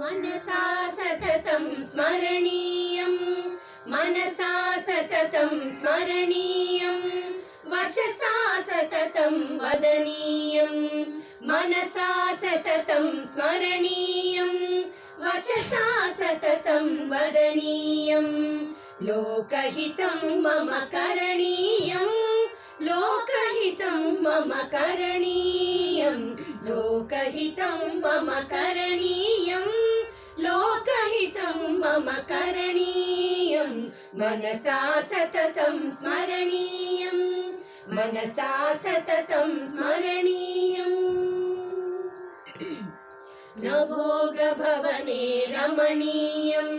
मनसा सततं स्मरणीयं मनसा सततं स्मरणीयं वचसा सततं वदनीयं मनसा सततं स्मरणीयं वचसा सततं वदनीयं लोकहितं मम करणीयं लोकहितं मम करणीयं लोकहितं मम करणीयं लोकहितं मम करणीयं मनसा सततं स्मरणीयं मनसा सततं स्मरणीयम् न भोगभवने रमणीयं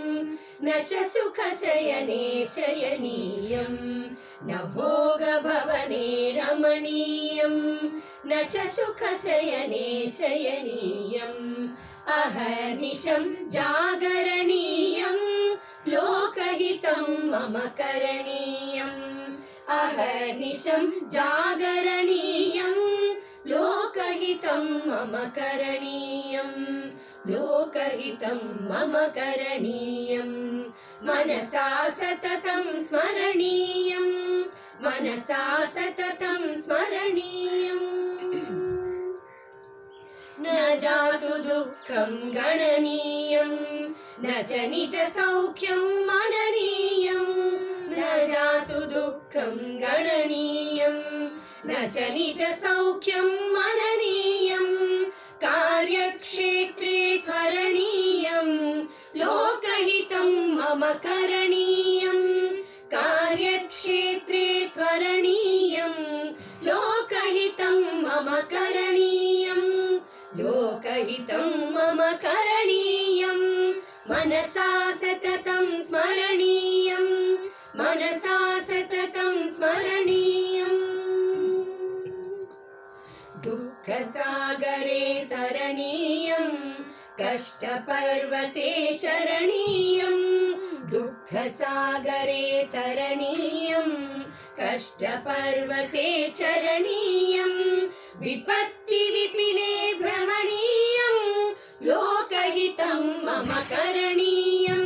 न च सुखशयने शयनीयं न भोगभवने रमणीयं न च सुखशयने शयनीयम् अहर्निशं जागरणीयं लोकहितं मम करणीयम् अहर्निशं जागरणीयं लोकहितं मम करणीयं लोकहितं मम करणीयं मनसा सततं स्मरणीयं मनसा सततं स्मरणीयम् न जातु दुःखं गणनीयं न च निजसौख्यं मननीयं न जातु दुःखं गणनीयं न च निजसौख्यं मननीयं कार्यक्षेत्रे त्वरणीयं लोकहितं मम करणीयं कार्यक्षेत्रे त्वरणीयं लोकहितं मम करणीयं लोकहितं मम करणीयं मनसा सततं स्मरणीयं मनसा सततं स्मरणीयम् दुःखसागरे तरणीयं कष्टपर्वते चरणीयं दुःखसागरे तरणीयं कष्टपर्वते चरणीयं विपत्तिविपिने भ्रमणीयं लोकहितं मम करणीयं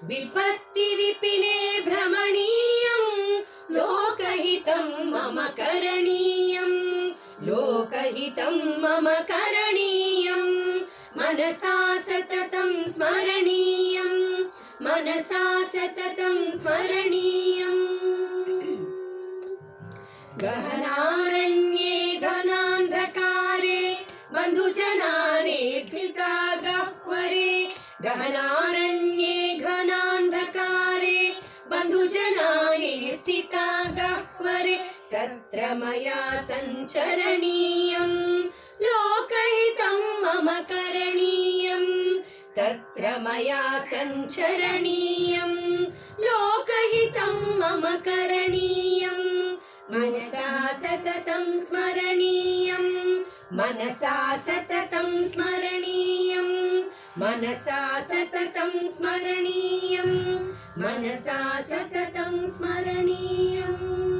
विपत्तिविपिने भ्रमणीयं लोकहितं मम करणीयं लोकहितं मम करणीयं मनसा सततं स्मरणीयं मनसा सततं स्मरणीयम् गहनारण्ये घनान्धकारे बन्धुजनाने स्थिता गह्वरे गहनारण्ये घनान्धकारे बन्धुजनाने स्थिता गह्वरे तत्र मया सञ्चरणीयं लोकहितं मम करणीयं तत्र मया सञ्चरणीयं लोकहितं मम करणीयं मनसा सततं स्मरणीयं मनसा सततं स्मरणीयं मनसा सततं स्मरणीयं मनसा सततं स्मरणीयम्